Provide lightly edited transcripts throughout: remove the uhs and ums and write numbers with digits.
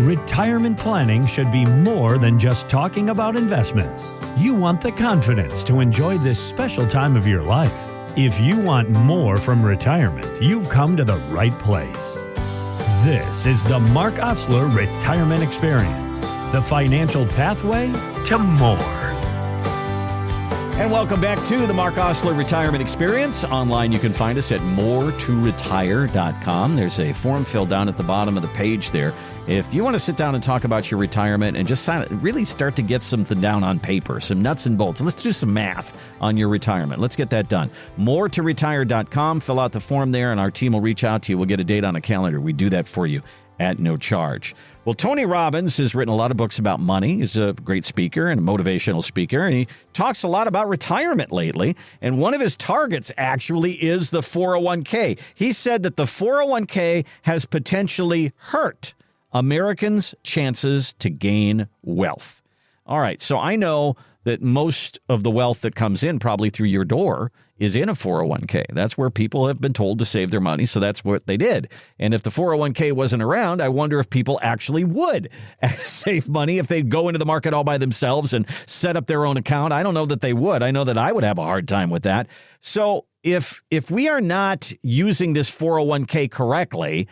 Retirement planning should be more than just talking about investments. You want the confidence to enjoy this special time of your life. If you want more from retirement, you've come to the right place. This is the Mark Osler Retirement Experience, the financial pathway to more. And welcome back to the Mark Osler Retirement Experience. Online, you can find us at moretoretire.com. There's a form filled down at the bottom of the page there. If you want to sit down and talk about your retirement and just really start to get something down on paper, some nuts and bolts, let's do some math on your retirement. Let's get that done. moretoretire.com. Fill out the form there, and our team will reach out to you. We'll get a date on a calendar. We do that for you at no charge. Well, Tony Robbins has written a lot of books about money. He's a great speaker and a motivational speaker, and he talks a lot about retirement lately. And one of his targets actually is the 401k. He said that the 401k has potentially hurt Americans' chances to gain wealth. All right, so I know that most of the wealth that comes in probably through your door is in a 401k. That's where people have been told to save their money, so that's what they did. And if the 401k wasn't around, I wonder if people actually would save money if they'd go into the market all by themselves and set up their own account. I don't know that they would. I know that I would have a hard time with that. So if we are not using this 401k correctly,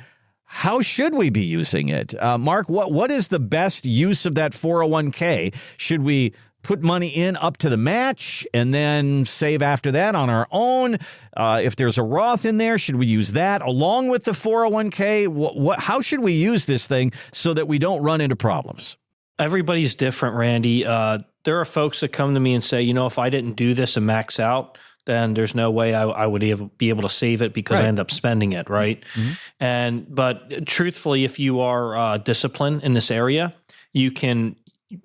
how should we be using it? Mark, what is the best use of that 401k? Should we put money in up to the match and then save after that on our own? If there's a Roth in there, should we use that along with the 401k? How should we use this thing so that we don't run into problems? Everybody's different, Randy. There are folks that come to me and say, if I didn't do this and max out, then there's no way I would be able to save it because I end up spending it, right? Mm-hmm. But truthfully, if you are disciplined in this area, you can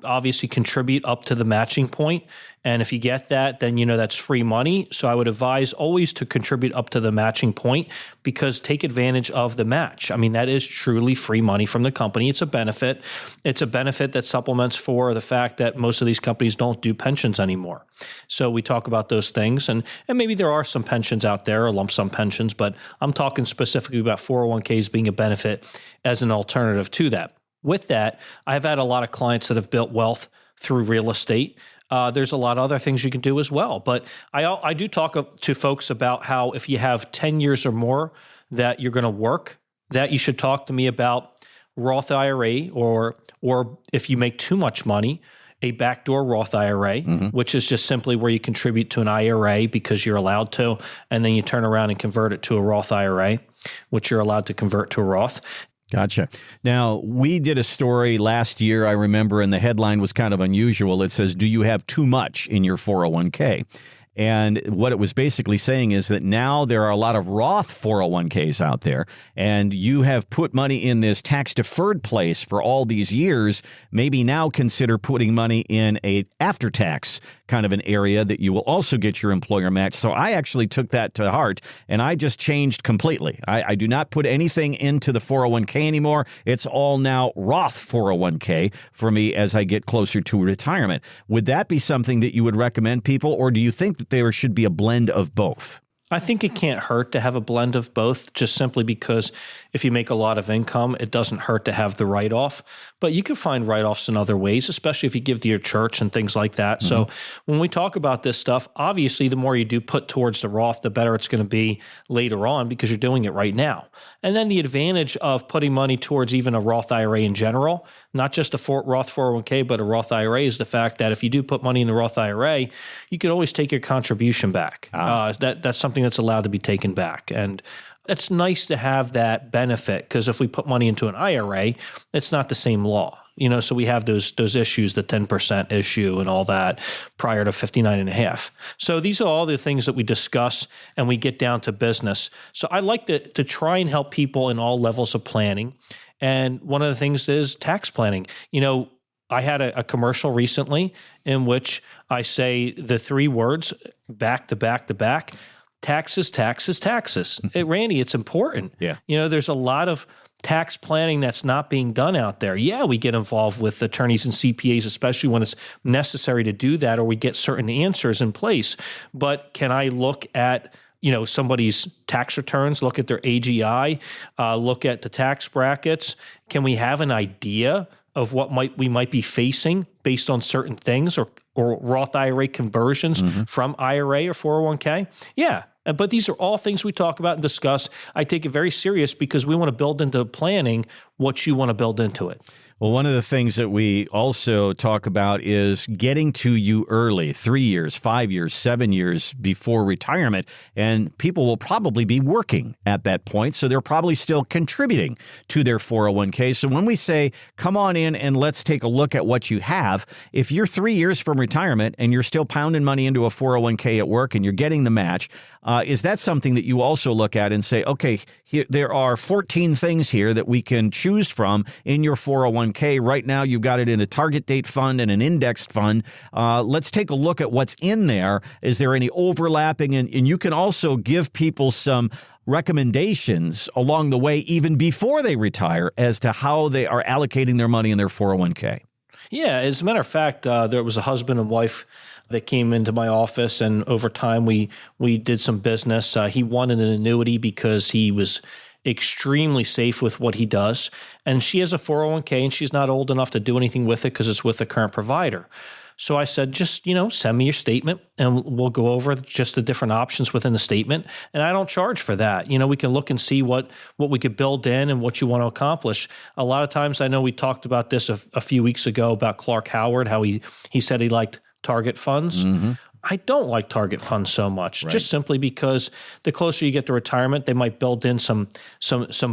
obviously contribute up to the matching point. And if you get that, then that's free money. So I would advise always to contribute up to the matching point, because take advantage of the match. I mean, that is truly free money from the company. It's a benefit. It's a benefit that supplements for the fact that most of these companies don't do pensions anymore. So we talk about those things, and maybe there are some pensions out there, or lump sum pensions, but I'm talking specifically about 401ks being a benefit as an alternative to that. With that, I've had a lot of clients that have built wealth through real estate. There's a lot of other things you can do as well. But I do talk to folks about how if you have 10 years or more that you're going to work, that you should talk to me about Roth IRA, or if you make too much money, a backdoor Roth IRA, which is just simply where you contribute to an IRA because you're allowed to, and then you turn around and convert it to a Roth IRA, which you're allowed to convert to a Roth. Gotcha. Now, we did a story last year, I remember, and the headline was kind of unusual. It says, "Do you have too much in your 401k?" And what it was basically saying is that now there are a lot of Roth 401ks out there, and you have put money in this tax-deferred place for all these years. Maybe now consider putting money in a after-tax kind of an area that you will also get your employer match. So I actually took that to heart, and I just changed completely. I do not put anything into the 401k anymore. It's all now Roth 401k for me as I get closer to retirement. Would that be something that you would recommend people, or do you think that there should be a blend of both? I think it can't hurt to have a blend of both, just simply because if you make a lot of income, it doesn't hurt to have the write-off. But you can find write-offs in other ways, especially if you give to your church and things like that. Mm-hmm. So when we talk about this stuff, obviously the more you do put towards the Roth, the better it's going to be later on because you're doing it right now. And then the advantage of putting money towards even a Roth IRA in general, not just a Roth 401k, but a Roth IRA, is the fact that if you do put money in the Roth IRA, you could always take your contribution back. That's something that's allowed to be taken back. And it's nice to have that benefit, because if we put money into an IRA, it's not the same law. So we have those issues, the 10% issue and all that prior to 59.5. So these are all the things that we discuss and we get down to business. So I like to try and help people in all levels of planning. And one of the things is tax planning. I had a commercial recently in which I say the three words back to back to back: taxes, taxes, taxes. Randy, it's important. Yeah. There's a lot of tax planning that's not being done out there. Yeah, we get involved with attorneys and CPAs, especially when it's necessary to do that, or we get certain answers in place. But can I look at somebody's tax returns, look at their AGI, look at the tax brackets. Can we have an idea of what we might be facing based on certain things or Roth IRA conversions from IRA or 401k? Yeah. But these are all things we talk about and discuss. I take it very serious because we want to build into planning what you want to build into it. Well, one of the things that we also talk about is getting to you early, 3 years, 5 years, 7 years before retirement. And people will probably be working at that point. So they're probably still contributing to their 401k. So when we say, come on in and let's take a look at what you have, if you're 3 years from retirement and you're still pounding money into a 401k at work and you're getting the match, is that something that you also look at and say, okay, there are 14 things here that we can choose from in your 401k. Right now, you've got it in a target date fund and an indexed fund. Let's take a look at what's in there. Is there any overlapping? And you can also give people some recommendations along the way, even before they retire, as to how they are allocating their money in their 401k. Yeah, as a matter of fact, there was a husband and wife that came into my office, and over time we did some business. He wanted an annuity because he was extremely safe with what he does, and she has a 401k, and she's not old enough to do anything with it because it's with the current provider. So I said, just, send me your statement and we'll go over just the different options within the statement. And I don't charge for that. We can look and see what we could build in and what you want to accomplish. A lot of times, I know we talked about this a few weeks ago about Clark Howard, how he said he liked target funds. I don't like target funds so much, just simply because the closer you get to retirement, they might build in some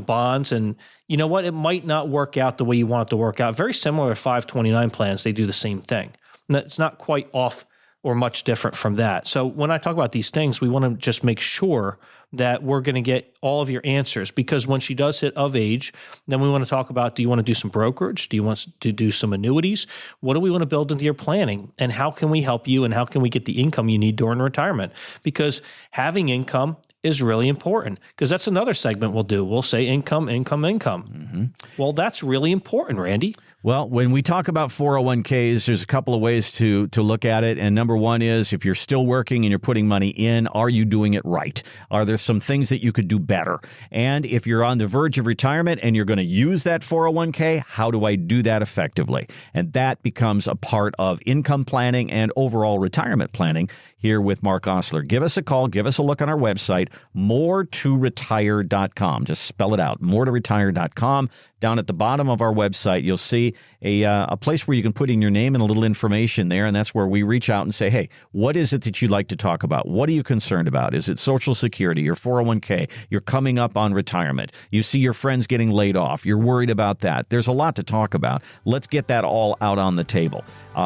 bonds, and you know what? It might not work out the way you want it to work out. Very similar to 529 plans, they do the same thing. And it's not quite off or much different from that. So when I talk about these things, we want to just make sure that we're going to get all of your answers, because when she does hit of age, then we want to talk about, do you want to do some brokerage? Do you want to do some annuities? What do we want to build into your planning? And how can we help you? And how can we get the income you need during retirement? Because having income is really important, because that's another segment we'll do. We'll say income. Well, that's really important, Randy. Well, when we talk about 401ks, there's a couple of ways to look at it. And number one is, if you're still working and you're putting money in, are you doing it right? Are there some things that you could do better? And if you're on the verge of retirement and you're going to use that 401k, how do I do that effectively? And that becomes a part of income planning and overall retirement planning here with Mark Osler. Give us a call. Give us a look on our website, moretoretire.com. Just spell it out, moretoretire.com. Down at the bottom of our website, you'll see a place where you can put in your name and a little information there, and that's where we reach out and say, hey, what is it that you'd like to talk about? What are you concerned about? Is it Social Security, your 401k? You're coming up on retirement. You see your friends getting laid off. You're worried about that. There's a lot to talk about. Let's get that all out on the table.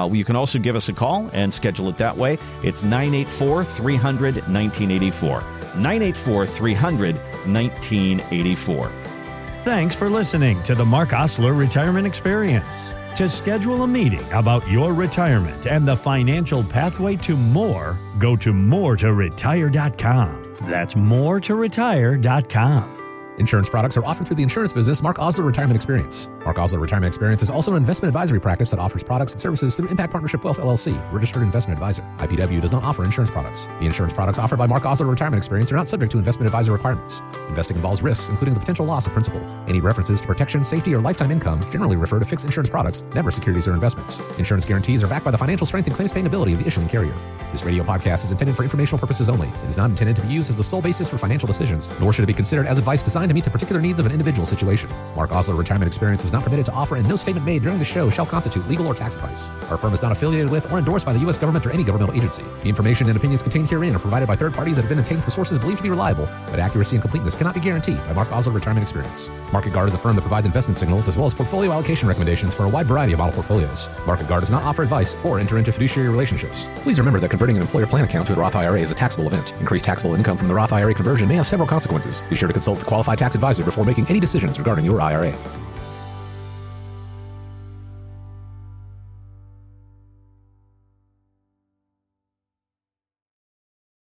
You can also give us a call and schedule it that way. It's 984-300-1984. 984-300-1984. Thanks for listening to the Mark Osler Retirement Experience. To schedule a meeting about your retirement and the financial pathway to more, go to moretoretire.com. That's moretoretire.com. Insurance products are offered through the insurance business Mark Osler Retirement Experience. Mark Osler Retirement Experience is also an investment advisory practice that offers products and services through Impact Partnership Wealth LLC, registered investment advisor. IPW does not offer insurance products. The insurance products offered by Mark Osler Retirement Experience are not subject to investment advisor requirements. Investing involves risks, including the potential loss of principal. Any references to protection, safety, or lifetime income generally refer to fixed insurance products, never securities or investments. Insurance guarantees are backed by the financial strength and claims paying ability of the issuing carrier. This radio podcast is intended for informational purposes only. It is not intended to be used as the sole basis for financial decisions, nor should it be considered as advice designed to meet the particular needs of an individual situation. Mark Osler Retirement Experience is not permitted to offer, and no statement made during the show shall constitute legal or tax advice. Our firm is not affiliated with or endorsed by the U.S. government or any governmental agency. The information and opinions contained herein are provided by third parties that have been obtained from sources believed to be reliable, but accuracy and completeness cannot be guaranteed by Mark Osler Retirement Experience. Market Guard is a firm that provides investment signals as well as portfolio allocation recommendations for a wide variety of model portfolios. Market Guard does not offer advice or enter into fiduciary relationships. Please remember that converting an employer plan account to a Roth IRA is a taxable event. Increased taxable income from the Roth IRA conversion may have several consequences. Be sure to consult with a qualified tax advisor before making any decisions regarding your IRA.